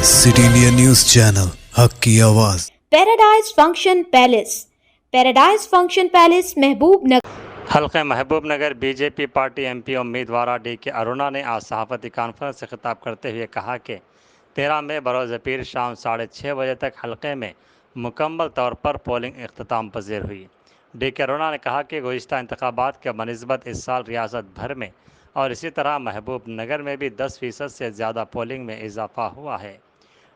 City India news channel हक की आवाज। पैराडाइज फंक्शन पैलेस महबूब नगर। हल्के महबूब नगर बीजेपी पार्टी एमपी उम्मीदवार डीके अरुणा ने आज सहाफती कॉन्फ्रेंस से खिताब करते हुए कहा कि 13 मई बरोज़ पीर शाम 6:30 बजे तक हल्के में मुकम्मल तौर पर पोलिंग अख्ताम पजीर हुई। डीके अरुणा ने कहा कि गुज़िश्ता इंतखाबात के बनिस्बत इस साल रियासत भर में और इसी तरह महबूब नगर में भी 10% से ज़्यादा पोलिंग में इजाफा हुआ है।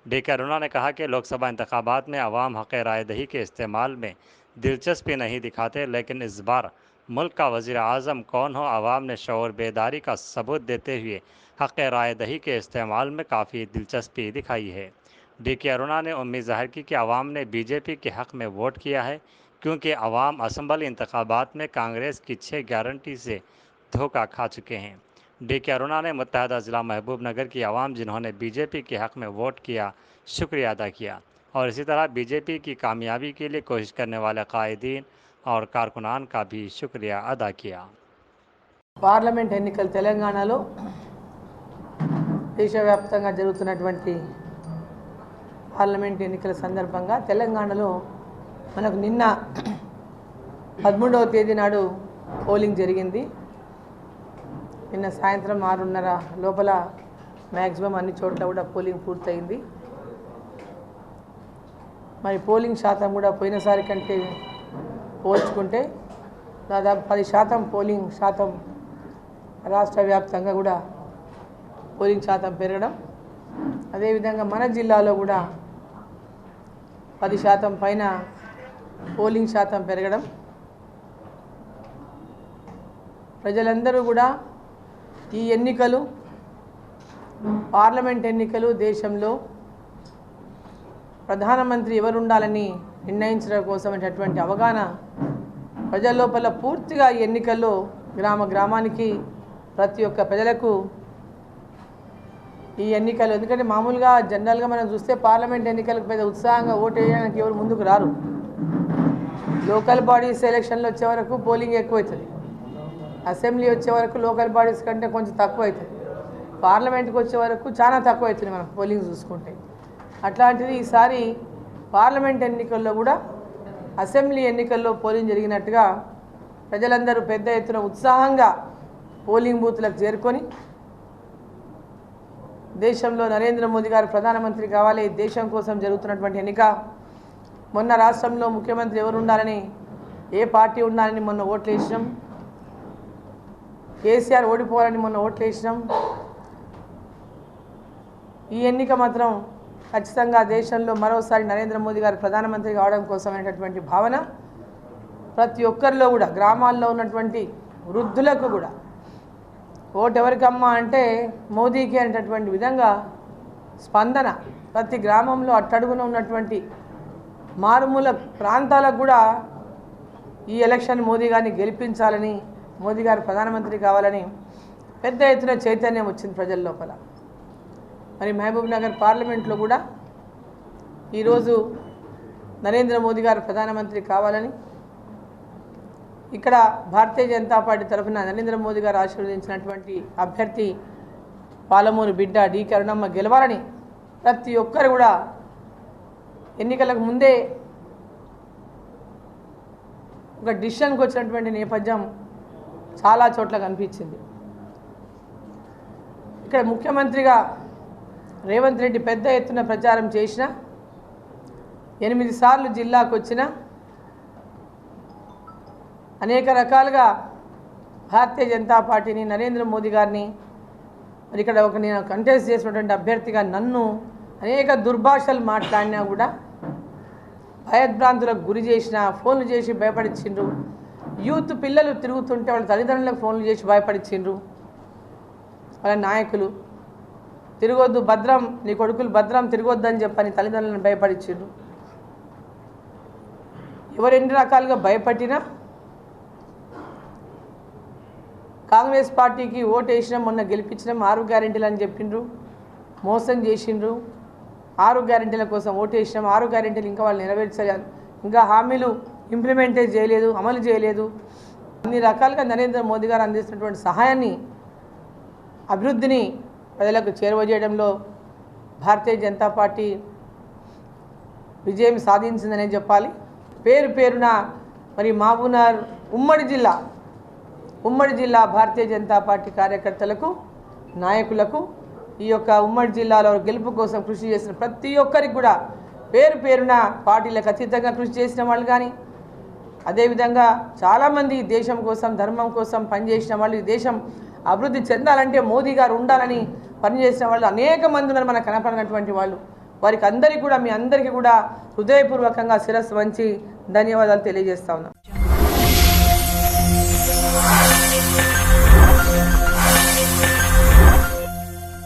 डीके अरुणा ने कहा कि लोकसभा इंतखाबात में अवाम हक़ रायदही के इस्तेमाल में दिलचस्पी नहीं दिखाते, लेकिन इस बार मुल्क का वज़ीर आज़म कौन हो, आवाम ने शऊर बेदारी का सबूत देते हुए हक़ रायदही के इस्तेमाल में काफ़ी दिलचस्पी दिखाई है। डीके अरुणा ने उम्मीद ज़ाहिर की कि आवाम ने बीजेपी के हक़ में वोट किया है, क्योंकि आवाम असम्बली इंतखाबात में कांग्रेस की 6 गारंटी से धोखा खा चुके हैं। डीके अरुणा ने मुत्तहदा ज़िला महबूब नगर की आवाम जिन्होंने बीजेपी के हक़ में वोट किया, शुक्रिया अदा किया और इसी तरह बीजेपी की कामयाबी के लिए कोशिश करने वाले कायदीन और कारकुनान का भी शुक्रिया अदा किया। పార్లమెంట్ ఎన్నికలు తెలంగాణలో దేశవ్యాప్తంగా జరుగుతున్నటువంటి పార్లమెంట్ ఎన్నికల సందర్భంగా తెలంగాణలో మనకు నిన్న 13వ తేదీ నాడు పోలింగ్ జరిగింది. నిన్న సాయంత్రం 6:30 లోపల మ్యాక్సిమం అన్ని చోట్ల కూడా పోలింగ్ పూర్తయింది. మరి పోలింగ్ శాతం కూడా పోయినసారి కంటే పోల్చుకుంటే దాదాపు 10% పోలింగ్ శాతం రాష్ట్ర వ్యాప్తంగా కూడా పోలింగ్ శాతం పెరగడం, అదేవిధంగా మన జిల్లాలో కూడా 10% పైన పోలింగ్ శాతం పెరగడం, ప్రజలందరూ కూడా ఈ ఎన్నికలు పార్లమెంట్ ఎన్నికలు దేశంలో ప్రధానమంత్రి ఎవరు ఉండాలని నిర్ణయించడం కోసమైనటువంటి అవగాహన ప్రజల లోపల పూర్తిగా ఈ ఎన్నికల్లో గ్రామానికి ప్రతి ఒక్క ప్రజలకు ఈ ఎన్నికలు, ఎందుకంటే మామూలుగా జనరల్గా మనం చూస్తే పార్లమెంట్ ఎన్నికలకు పెద్ద ఉత్సాహంగా ఓటు వేయడానికి ఎవరు ముందుకు రారు. లోకల్ బాడీస్ ఎలక్షన్లు వచ్చే వరకు పోలింగ్ ఎక్కువ అవుతుంది, అసెంబ్లీ వచ్చే వరకు లోకల్ బాడీస్ కంటే కొంచెం తక్కువ అవుతుంది, పార్లమెంట్కి వచ్చే వరకు చాలా తక్కువ అవుతుంది మనం పోలింగ్ చూసుకుంటే. అట్లాంటిది ఈసారి పార్లమెంట్ ఎన్నికల్లో కూడా అసెంబ్లీ ఎన్నికల్లో పోలింగ్ జరిగినట్టుగా ప్రజలందరూ పెద్ద ఎత్తున ఉత్సాహంగా పోలింగ్ బూత్లకు చేరుకొని దేశంలో నరేంద్ర మోదీ గారు ప్రధానమంత్రి కావాలి, దేశం కోసం జరుగుతున్నటువంటి ఎన్నిక, మొన్న రాష్ట్రంలో ముఖ్యమంత్రి ఎవరు ఉండాలని, ఏ పార్టీ ఉండాలని మొన్న ఓట్లు వేసినాం, కేసీఆర్ ఓడిపోవాలని మొన్న ఓట్లు వేసినాం. ఈ ఎన్నిక మాత్రం ఖచ్చితంగా దేశంలో మరోసారి నరేంద్ర మోదీ గారు ప్రధానమంత్రి కావడం కోసమైనటువంటి భావన ప్రతి ఒక్కరిలో కూడా, గ్రామాల్లో ఉన్నటువంటి వృద్ధులకు కూడా ఓటు ఎవరికమ్మా అంటే మోదీకి అనేటటువంటి విధంగా స్పందన ప్రతి గ్రామంలో అట్టడుగున ఉన్నటువంటి మారుమూల ప్రాంతాలకు కూడా ఈ ఎలక్షన్ మోదీ గారిని గెలిపించాలని, మోదీ గారు ప్రధానమంత్రి కావాలని పెద్ద ఎత్తున చైతన్యం వచ్చింది ప్రజల లోపల. మరి మహబూబ్ నగర్ పార్లమెంట్లో కూడా ఈరోజు నరేంద్ర మోదీ గారు ప్రధానమంత్రి కావాలని, ఇక్కడ భారతీయ జనతా పార్టీ తరఫున నరేంద్ర మోదీ గారు ఆశీర్వదించినటువంటి అభ్యర్థి పాలమూరు బిడ్డ డీకే అరుణమ్మ గెలవాలని ప్రతి ఒక్కరు కూడా ఎన్నికలకు ముందే ఒక డిసిషన్కి వచ్చినటువంటి నేపథ్యం చాలా చోట్ల కనిపించింది. ఇక్కడ ముఖ్యమంత్రిగా రేవంత్ రెడ్డి పెద్ద ఎత్తున ప్రచారం చేసిన, 8 సార్లు జిల్లాకు వచ్చిన, అనేక రకాలుగా భారతీయ జనతా పార్టీని, నరేంద్ర మోదీ గారిని, మరి ఇక్కడ నేను కంటెస్ట్ చేసినటువంటి అభ్యర్థిగా నన్ను అనేక దుర్భాషలు మాట్లాడినా కూడా, భయభ్రాంతులకు గురి చేసిన, ఫోన్లు చేసి భయపడిచ్చిండ్రు, యూత్ పిల్లలు తిరుగుతుంటే వాళ్ళ తల్లిదండ్రులకు ఫోన్లు చేసి భయపడిచ్చిండ్రు, వాళ్ళ నాయకులు తిరగొద్దు, భద్రం నీ కొడుకులు భద్రం తిరగొద్దని చెప్పని తల్లిదండ్రులను భయపడిచ్చిండ్రు. ఎవరు ఎన్ని రకాలుగా భయపట్టినా కాంగ్రెస్ పార్టీకి ఓటు వేసినాం, మొన్న గెలిపించినాం, 6 గ్యారెంటీలు అని చెప్పిండ్రు, మోసం చేసిండ్రు. 6 గ్యారెంటీల కోసం ఓటు వేసినాం, 6 గ్యారెంటీలు ఇంకా వాళ్ళు నెరవేర్చలేదు, ఇంకా హామీలు ఇంప్లిమెంటే చేయలేదు, అమలు చేయలేదు. అన్ని రకాలుగా నరేంద్ర మోదీ గారు అందిస్తున్నటువంటి సహాయాన్ని, అభివృద్ధిని ప్రజలకు చేరువ చేయడంలో భారతీయ జనతా పార్టీ విజయం సాధించిందనే చెప్పాలి. పేరు పేరున మరి మహబూబ్నగర్ ఉమ్మడి జిల్లా భారతీయ జనతా పార్టీ కార్యకర్తలకు, నాయకులకు, ఈ యొక్క ఉమ్మడి జిల్లాలో గెలుపు కోసం కృషి చేసిన ప్రతి ఒక్కరికి కూడా పేరు పేరున పార్టీలకు అతీతంగా కృషి చేసిన వాళ్ళు కానీ, అదేవిధంగా చాలామంది దేశం కోసం, ధర్మం కోసం పనిచేసిన వాళ్ళు, ఈ దేశం అభివృద్ధి చెందాలంటే మోదీ గారు ఉండాలని పనిచేసిన వాళ్ళు అనేక మంది ఉన్నారు మనకు కనపడినటువంటి వాళ్ళు. వారికి అందరికీ కూడా, మీ అందరికీ కూడా హృదయపూర్వకంగా శిరస్సు వంచి ధన్యవాదాలు తెలియజేస్తా ఉన్నాం.